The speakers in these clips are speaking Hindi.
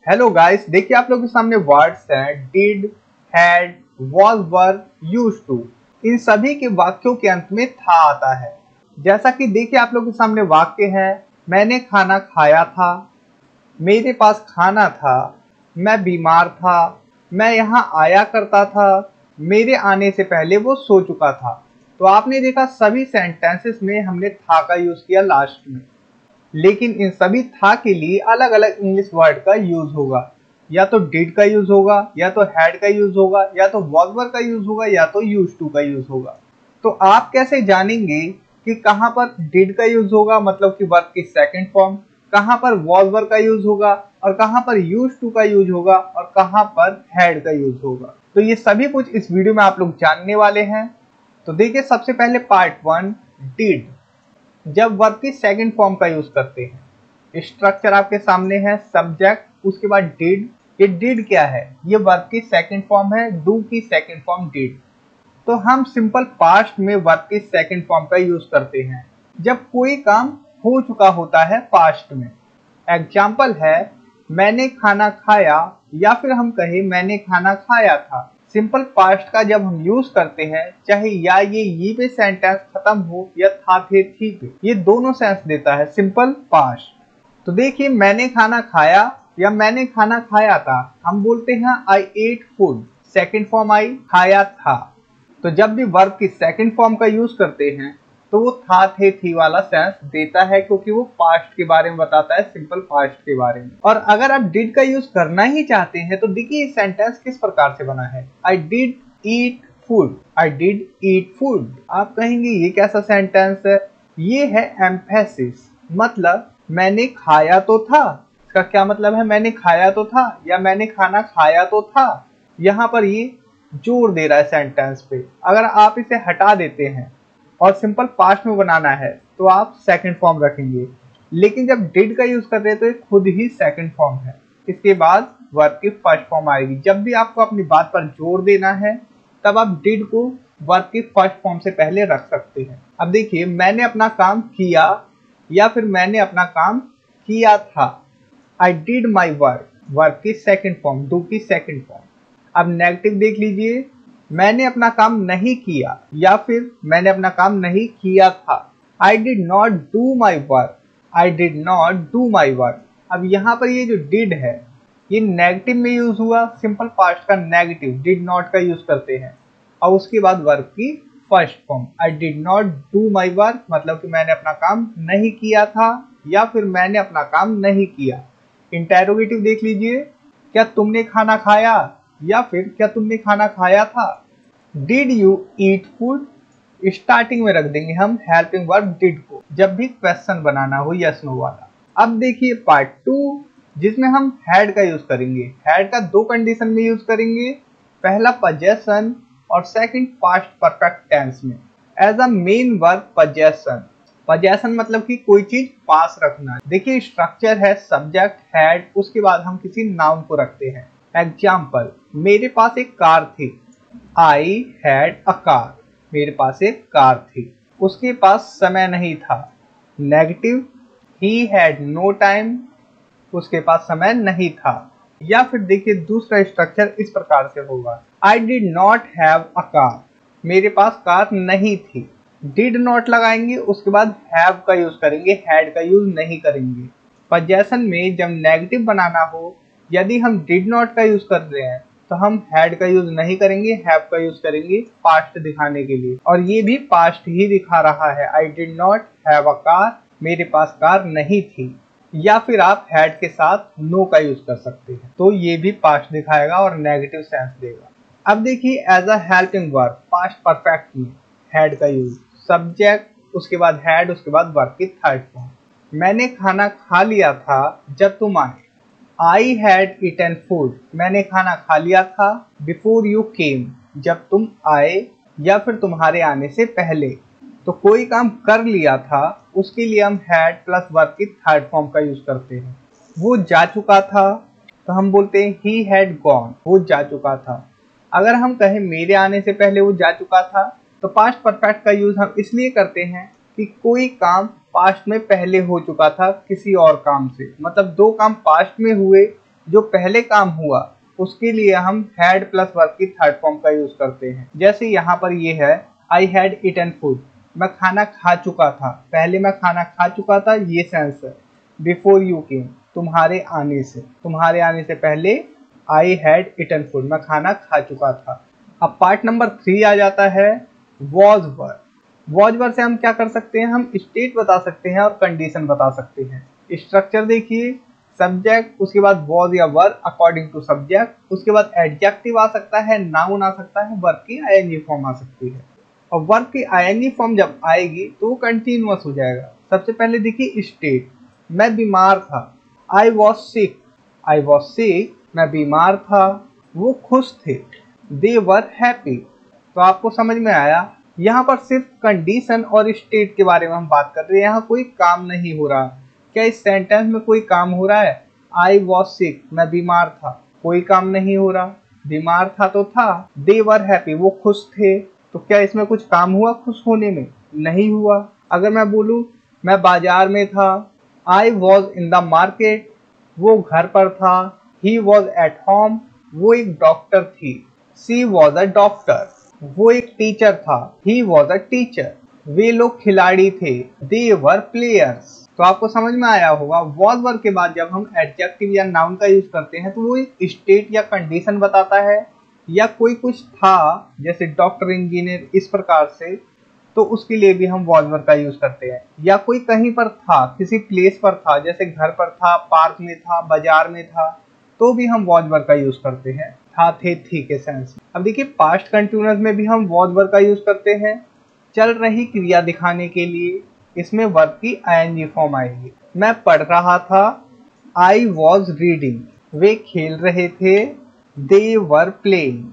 हेलो गाइस, देखिए आप लोगों के सामने वर्ड्स हैं did, had, was, were, used to. इन सभी के वाक्यों के अंत में था आता है। जैसा कि देखिए आप लोगों के सामने वाक्य है, मैंने खाना खाया था, मेरे पास खाना था, मैं बीमार था, मैं यहाँ आया करता था, मेरे आने से पहले वो सो चुका था। तो आपने देखा सभी सेंटेंसेस में हमने था का यूज किया लास्ट में, लेकिन इन सभी था के लिए अलग अलग इंग्लिश वर्ड का यूज होगा। या तो डिड का यूज होगा, या तो हैड का यूज होगा, या तो was were का यूज होगा, या तो used to का यूज होगा। तो आप कैसे जानेंगे कि कहां पर डिड का यूज होगा मतलब कि वर्ब की सेकंड फॉर्म, कहां पर was were का यूज होगा, और कहां पर used to का यूज होगा, और कहां पर had का यूज होगा? तो ये सभी कुछ इस वीडियो में आप लोग जानने वाले हैं। तो देखिए सबसे पहले पार्ट 1 डिड। जब वर्ब की सेकंड फॉर्म का यूज करते हैं, स्ट्रक्चर आपके सामने है, सब्जेक्ट, उसके बाद डिड। ये डिड क्या है? ये वर्ब की सेकंड फॉर्म है, डू की सेकंड फॉर्म डिड। तो हम सिंपल पास्ट में वर्ब की सेकंड फॉर्म का यूज करते हैं जब कोई काम हो चुका होता है पास्ट में। एग्जाम्पल है मैंने खाना खाया, या फिर हम कहें मैंने खाना खाया था। सिंपल पास्ट का जब हम यूज करते हैं, चाहे या ये पे सेंटेंस खत्म हो या था थे थी पे, ये दोनों सेंस देता है सिंपल पास्ट। तो देखिए मैंने खाना खाया या मैंने खाना खाया था, हम बोलते हैं आई एट फूड। सेकंड फॉर्म आई, खाया था। तो जब भी वर्ब की सेकंड फॉर्म का यूज करते हैं तो वो था थे थी वाला सेंस देता है, क्योंकि वो पास्ट के बारे में बताता है, सिंपल पास्ट के बारे में। और अगर आप डिड का यूज करना ही चाहते हैं तो देखिए ये सेंटेंस किस प्रकार से बना है, I did eat food, I did eat food. आप कहेंगे ये कैसा सेंटेंस है? ये है एम्फेसिस, मतलब मैंने खाया तो था। इसका क्या मतलब है? मैंने खाया तो था या मैंने खाना खाया तो था। यहाँ पर ये जोर दे रहा है सेंटेंस पे। अगर आप इसे हटा देते हैं और सिंपल पास्ट में बनाना है तो आप सेकंड फॉर्म रखेंगे, लेकिन जब डिड का यूज कर रहे हैं तो ये खुद ही सेकंड फॉर्म है। इसके बाद वर्ब की फर्स्ट फॉर्म आएगी। जब भी आपको अपनी बात पर जोर देना है तब आप डिड को वर्ब की फर्स्ट फॉर्म से पहले रख सकते हैं। अब देखिए मैंने अपना काम किया, या फिर मैंने अपना काम किया था। I did my work, verb की सेकंड फॉर्म, डू की सेकंड फॉर्म। अब नेगेटिव देख लीजिए, मैंने अपना काम नहीं किया, या फिर मैंने अपना काम नहीं किया था। I did not do my work, I did not do my work. अब यहाँ पर ये जो डिड है ये नेगेटिव में यूज हुआ, सिंपल पास्ट का नेगेटिव डिड नॉट का यूज करते हैं। और उसके बाद वर्ब की first form, I did not do my work, मतलब कि मैंने अपना काम नहीं किया था, या फिर मैंने अपना काम नहीं किया। इंटेरोगेटिव देख लीजिए, क्या तुमने खाना खाया, या फिर क्या तुमने खाना खाया था। Did you eat food, starting में रख देंगे हम हेल्पिंग वर्ब डिड को जब भी क्वेश्चन बनाना हो यस नो वाला। अब देखिए पार्ट 2 जिसमें हम हैड का यूज करेंगे। हैड का दो कंडीशन में यूज करेंगे, पहला पोजेशन और सेकंड पास्ट परफेक्ट टेंस में। As a main verb possession, possession मतलब कि कोई चीज पास रखना। देखिए स्ट्रक्चर है सब्जेक्ट हैड, उसके बाद हम किसी नाउन को रखते हैं। एग्जाम्पल मेरे पास एक कार थी, आई हैड अ कार, मेरे पास एक कार थी। उसके पास समय नहीं था, नेगेटिव ही हैड नो टाइम, उसके पास समय नहीं था। या फिर देखिए दूसरा स्ट्रक्चर इस प्रकार से होगा, आई did not have a car, मेरे पास कार नहीं थी। डिड नॉट लगाएंगे, उसके बाद हैव का यूज करेंगे, हैड का यूज नहीं करेंगे। पोजेशन में जब नेगेटिव बनाना हो, यदि हम डिड नॉट का यूज कर रहे हैं तो हम हैड का यूज नहीं करेंगे, हैव का यूज करेंगे पास्ट दिखाने के लिए। और ये भी पास्ट ही दिखा रहा है, आई did not have a car, मेरे पास कार नहीं थी। या फिर आप हैड के साथ नो का यूज कर सकते हैं, तो ये भी पास्ट दिखाएगा और नेगेटिव सेंस देगा। अब देखिए as a helping verb past perfect में हैड का यूज, सब्जेक्ट, उसके बाद हैड, उसके बाद वर्ब की थर्ड फॉर्म। मैंने खाना खा लिया था जब तुम आए, आई हैड ईटन फूड, मैंने खाना खा लिया था। बिफोर यू केम, जब तुम आए या फिर तुम्हारे आने से पहले। तो कोई काम कर लिया था, उसके लिए हम हैड प्लस वर्ब की थर्ड फॉर्म का यूज करते हैं। वो जा चुका था तो हम बोलते हैं ही हैड गॉन, वो जा चुका था। अगर हम कहें मेरे आने से पहले वो जा चुका था तो पास्ट परफेक्ट का यूज हम इसलिए करते हैं कि कोई काम पास्ट में पहले हो चुका था किसी और काम से, मतलब दो काम पास्ट में हुए जो पहले काम हुआ उसके लिए हम हैड प्लस वर्ब की थर्ड फॉर्म का यूज करते हैं। जैसे यहाँ पर ये है आई हैड ईटन फूड, मैं खाना खा चुका था, पहले मैं खाना खा चुका था, ये सेंस है। बिफोर यू केम, तुम्हारे आने से पहले आई हैड ईटन फूड, मैं खाना खा चुका था। अब पार्ट नंबर 3 आ जाता है वॉज वर। वॉज वर से हम क्या कर सकते हैं, हम स्टेट बता सकते हैं और कंडीशन बता सकते हैं। स्ट्रक्चर देखिए, सब्जेक्ट, उसके बाद वॉज या वर अकॉर्डिंग टू सब्जेक्ट, उसके बाद एडजेक्टिव आ सकता है, नाउन आ सकता है, वर्ब की आईएनजी फॉर्म आ सकती है। और वर्ब की आईएनजी फॉर्म जब आएगी तो वो कंटिन्यूअस हो जाएगा। सबसे पहले देखिए स्टेट, मैं बीमार था, आई वॉज सिक, मैं बीमार था, वो खुश थे, दे वर हैप्पी। तो आपको समझ में आया, यहाँ पर सिर्फ कंडीशन और स्टेट के बारे में हम बात कर रहे हैं, यहाँ कोई काम नहीं हो रहा। क्या इस सेंटेंस में कोई काम हो रहा है? आई वॉज सिक, मैं बीमार था, कोई काम नहीं हो रहा। बीमार था तो था, दे वर हैप्पी, वो खुश थे, तो क्या इसमें कुछ काम हुआ खुश होने में? नहीं हुआ। अगर मैं बोलूँ मैं बाजार में था, I was in the market, वो घर पर था, ही वॉज एट होम, वो एक डॉक्टर थी, शी वॉज अ डॉक्टर, वो एक टीचर था, ही वॉज अ टीचर, वे लोग खिलाड़ी थे, दे वर प्लेयर्स। तो आपको समझ में आया होगा, वॉज वर के बाद जब हम एडजेक्टिव या नाउन का यूज करते हैं तो वो एक स्टेट या कंडीशन बताता है, या कोई कुछ था जैसे डॉक्टर, इंजीनियर, इस प्रकार से, तो उसके लिए भी हम वॉज वर का यूज करते हैं। या कोई कहीं पर था, किसी प्लेस पर था, जैसे घर पर था, पार्क में था, बाजार में था, तो भी हम वॉज वर का यूज करते हैं, था, थे, थी के सेंस में। अब देखिए पास्ट कंटिन्यूअस में भी हम वॉज वर का यूज करते हैं चल रही क्रिया दिखाने के लिए, इसमें वर्ब की आईएनजी फॉर्म आएगी। मैं पढ़ रहा था, आई वॉज रीडिंग, वे खेल रहे थे, दे वर प्लेइंग।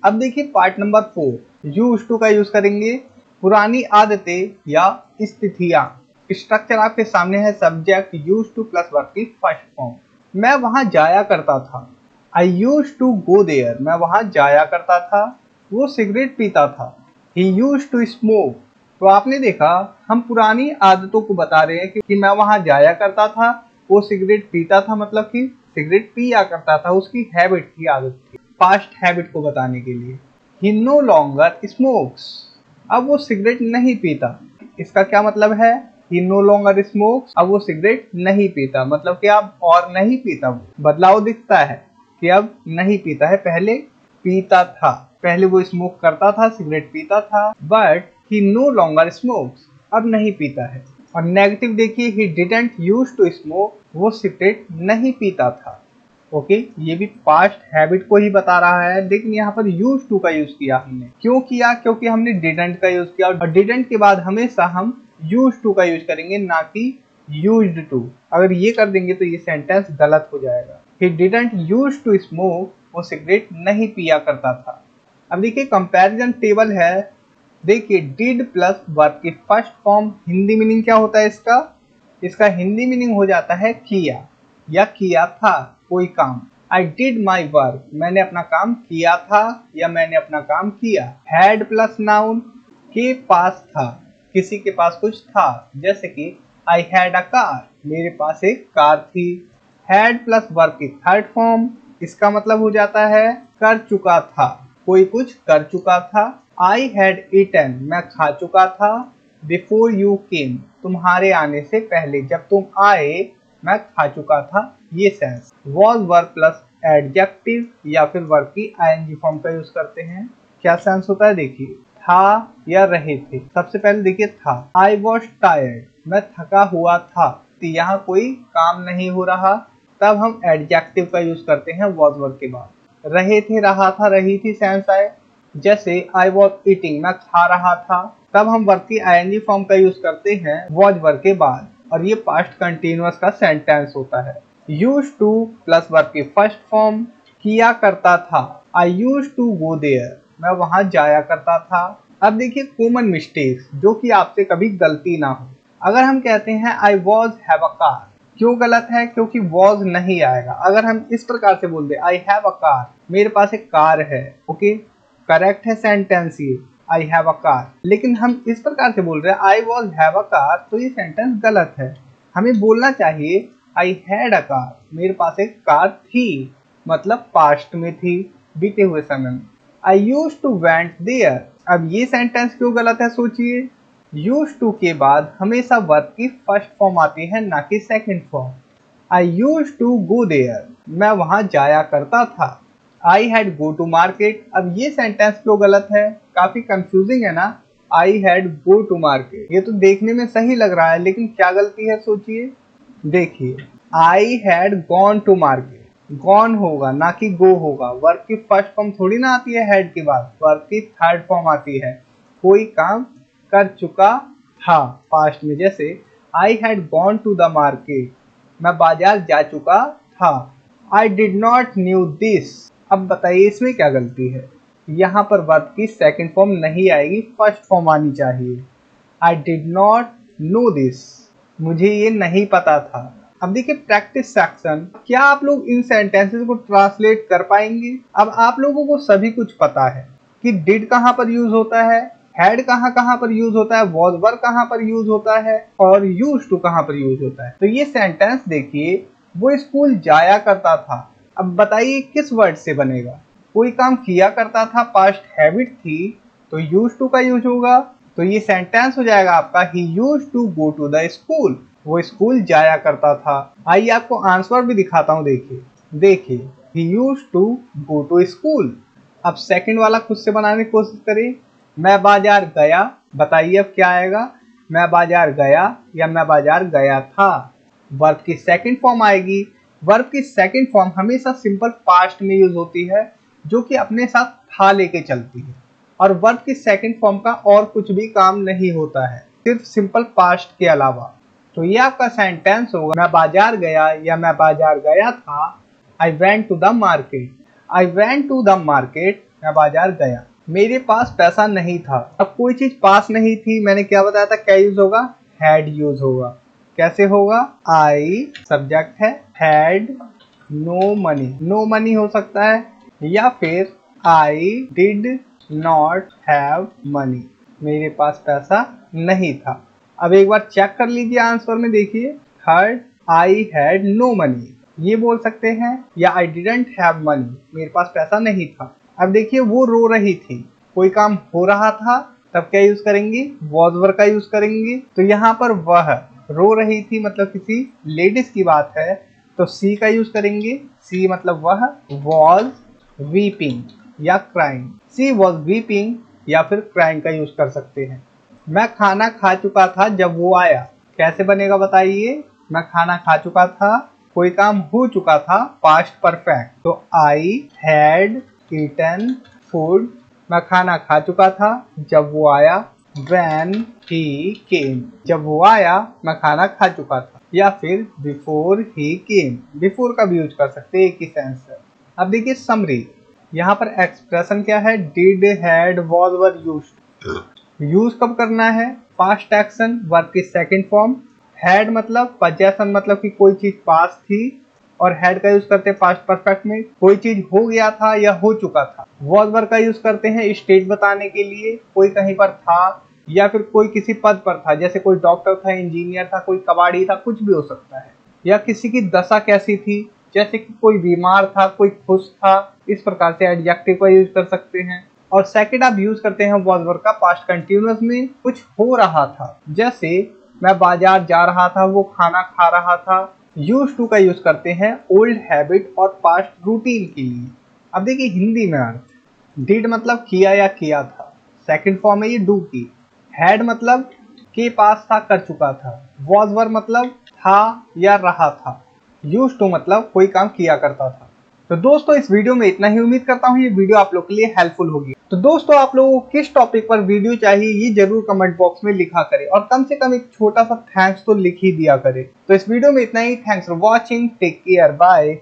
अब देखिए पार्ट नंबर 4, यूज्ड टू का यूज करेंगे, पुरानी आदतें या स्थितियां। स्ट्रक्चर आपके सामने है, subject used to plus verb की फर्स्ट फॉर्म। मैं वहां जाया करता था, I used to go there, मैं वहां जाया करता था, वो सिगरेट पीता था, ही यूज्ड टू स्मोक। तो आपने देखा, हम पुरानी आदतों को बता रहे हैं कि मैं वहां जाया करता था, वो सिगरेट पीता था, मतलब कि सिगरेट पिया करता था, उसकी हैबिट थी, आदत थी, पास्ट हैबिट को बताने के लिए। ही नो लॉन्गर स्मोक्स, अब वो सिगरेट नहीं पीता। इसका क्या मतलब है? ही नो लॉन्गर स्मोक्स, अब वो सिगरेट नहीं पीता, मतलब कि अब और नहीं पीता। वो बदलाव दिखता है कि अब नहीं पीता है, पहले पीता था, पहले वो स्मोक करता था, सिगरेट पीता था, but he no longer smokes, अब नहीं पीता है। और नेगेटिव देखिए, he didn't use to smoke, वो सिगरेट नहीं पीता था। ओके, ये भी पास्ट हैबिट को ही बता रहा है, लेकिन यहाँ पर यूज टू का यूज किया हमने। क्यों किया? क्योंकि हमने डिडंट का यूज किया, और डिडंट के बाद हमेशा हम यूज टू का यूज करेंगे, ना कि यूज्ड टू। अगर ये कर देंगे तो ये सेंटेंस गलत हो जाएगा। He didn't use to smoke, वो सिगरेट नहीं पिया करता था। अब देखिए कंपैरिजन टेबल है, देखिए डिड प्लस वर्ब की फर्स्ट फॉर्म, हिंदी मीनिंग क्या होता है इसका? इसका हिंदी मीनिंग हो जाता है किया या किया था, कोई काम। आई डिड माई वर्क, मैंने अपना काम किया था या मैंने अपना काम किया। हैड प्लस नाउन, के पास था, किसी के पास कुछ था, जैसे कि आई हैड अ कार, मेरे पास एक कार थी। हैड प्लस वर्ब की थर्ड फॉर्म, इसका मतलब हो जाता है कर चुका था, कोई कुछ कर चुका था। आई हैड ईटन, मैं खा चुका था। बिफोर यू केम, तुम्हारे आने से पहले, जब तुम आए मैं खा चुका था, ये sense. Was verb plus adjective या फिर वर्ब की आईएनजी फॉर्म का यूज करते हैं। क्या सेंस होता है? देखिए था या रहे थे। सबसे पहले देखिए था, आई वॉज टायर्ड, मैं थका हुआ था, तो यहाँ कोई काम नहीं हो रहा, तब हम एडजेक्टिव का यूज करते हैं वॉज वर्ब के बाद। रहे थे, रहा था, रही थी सेंस आए, जैसे आई वॉज ईटिंग, मैं खा रहा था, तब हम वर्ब की आईएनजी फॉर्म का यूज करते हैं वॉज वर्ब के बाद, और ये पास्ट कंटिन्यूअस का सेंटेंस होता है। यूज टू प्लस वर्ब की फर्स्ट फॉर्म, किया करता था, आई यूज टू गो देयर, मैं वहां जाया करता था। अब देखिए कॉमन मिस्टेक्स, जो कि आपसे कभी गलती ना हो। अगर हम कहते हैं I was have a car, क्यों गलत है? क्योंकि वॉज नहीं आएगा। अगर हम इस प्रकार से बोल दे आई हैव अ कार, मेरे पास एक कार है, ओके, करेक्ट है सेंटेंस ये, आई हैव अ कार। लेकिन हम इस प्रकार से बोल रहे हैं I was have a car, तो ये सेंटेंस गलत है। हमें बोलना चाहिए आई हैड अ कार, मेरे पास एक कार थी, मतलब पास्ट में थी, बीते हुए समय में। आई यूज टू वेंट देयर, अब ये सेंटेंस क्यों गलत है सोचिए। यूज टू के बाद हमेशा वर्ब की फर्स्ट फॉर्म आती है, ना कि second form. I use to go there, मैं वहां जाया करता था। I had go to market, अब ये सेंटेंस क्यों गलत है, काफी कंफ्यूजिंग है ना। I had go to market, ये तो देखने में सही लग रहा है, लेकिन क्या गलती है सोचिए। देखिए, I had gone to market, gone होगा ना कि गो होगा। वर्ब की फर्स्ट फॉर्म थोड़ी ना आती है हैड के बाद, वर्ब की थर्ड फॉर्म आती है। कोई काम कर चुका था पास्ट में, जैसे I had gone to the market, मैं बाजार जा चुका था। I did not knew this, अब बताइए इसमें क्या गलती है। यहाँ पर वर्ब की सेकंड फॉर्म नहीं आएगी, फर्स्ट फॉर्म आनी चाहिए। आई डिड नॉट नो दिस, मुझे ये नहीं पता था। अब देखिए प्रैक्टिस सेक्शन, क्या आप लोग इन सेंटेंसेस को ट्रांसलेट कर पाएंगे। अब आप लोगों को सभी कुछ पता है कि डिड कहाँ पर यूज होता है, हैड कहाँ कहाँ पर यूज होता है, वॉज वर कहाँ पर यूज होता है, और यूज टू कहाँ पर यूज होता है। तो ये सेंटेंस देखिए, वो स्कूल जाया करता था, अब बताइए किस वर्ड से बनेगा। कोई काम किया करता था, पास्ट हैबिट थी, तो यूज टू का यूज होगा। तो ये सेंटेंस हो जाएगा आपका he used to go to the school, वो स्कूल जाया करता था। आइए आपको आंसर भी दिखाता हूँ, देखिए he used to go to school. अब सेकंड वाला खुद से बनाने की कोशिश करें। मैं बाजार गया, बताइए अब क्या आएगा, मैं बाजार गया या मैं बाजार गया था। वर्ब की सेकंड फॉर्म आएगी। वर्ब की सेकंड फॉर्म हमेशा सिंपल पास्ट में यूज होती है, जो कि अपने साथ था लेके चलती है। और वर्ब की सेकंड फॉर्म का और कुछ भी काम नहीं होता है, सिर्फ सिंपल पास्ट के अलावा। तो ये आपका सेंटेंस होगा, मैं बाजार गया या मैं बाजार गया था। I went to the market, I went to the market, मैं बाजार गया। मेरे पास पैसा नहीं था, अब कोई चीज पास नहीं थी, मैंने क्या बताया था, क्या यूज होगा, हैड यूज होगा। कैसे होगा, आई सब्जेक्ट है, had no money, no money हो सकता है, या फिर I did not have money, मेरे पास पैसा नहीं था। अब एक बार चेक कर लीजिए आंसर में, देखिए third I had no money, ये बोल सकते हैं, या आई डिडंट हैव मनी, मेरे पास पैसा नहीं था। अब देखिए वो रो रही थी, कोई काम हो रहा था, तब क्या यूज करेंगे, वॉज वर का यूज करेंगे। तो यहाँ पर वह रो रही थी मतलब किसी लेडीज की बात है, तो सी का यूज करेंगे। सी मतलब वह, वॉज वीपिंग या क्राइंग, सी वॉज वीपिंग या फिर क्राइंग का यूज कर सकते हैं। मैं खाना खा चुका था जब वो आया, कैसे बनेगा बताइए। मैं खाना खा चुका था, कोई काम हो चुका था, पास्ट परफेक्ट, तो आई हैड ईटन फूड, मैं खाना खा चुका था जब वो आया, व्हेन ही केम, जब वो आया मैं खाना खा चुका था। या फिर बिफोर ही केम, बिफोर का भी यूज कर सकते हैं, एक ही सेंस है। अब देखिए समरी, यहाँ पर एक्सप्रेशन क्या है, did had was were used. Use कब करना है, पास्ट एक्शन, वर्ब की सेकंड फॉर्म। हैड मतलब पजेशन, मतलब कि कोई चीज पास थी, और हैड का यूज करते हैं पास्ट परफेक्ट में, कोई चीज हो गया था या हो चुका था। वॉज वर का यूज करते हैं स्टेट बताने के लिए, कोई कहीं पर था या फिर कोई किसी पद पर था, जैसे कोई डॉक्टर था, इंजीनियर था, कोई कबाड़ी था, कुछ भी हो सकता है। या किसी की दशा कैसी थी, जैसे कि कोई बीमार था, कोई खुश था, इस प्रकार से एडजेक्टिव का यूज कर सकते हैं। और सेकंड आप यूज करते हैं वॉज वर का पास्ट कंटिन्यूअस में, कुछ हो रहा था, जैसे मैं बाजार जा रहा था, वो खाना खा रहा था। यूज टू का यूज करते हैं ओल्ड हैबिट और पास्ट रूटीन के लिए। अब देखिए हिंदी में अर्थ, डिड मतलब किया या किया था, सेकंड फॉर्म है ये डू की। हैड मतलब के पास था, कर चुका था। वॉज वर मतलब था या रहा था। यूज टू मतलब कोई काम किया करता था। तो दोस्तों इस वीडियो में इतना ही, उम्मीद करता हूँ ये वीडियो आप लोग के लिए हेल्पफुल होगी। तो दोस्तों आप लोगों को किस टॉपिक पर वीडियो चाहिए ये जरूर कमेंट बॉक्स में लिखा करें, और कम से कम एक छोटा सा थैंक्स तो लिख ही दिया करें। तो इस वीडियो में इतना ही, thanks for watching, take care, bye.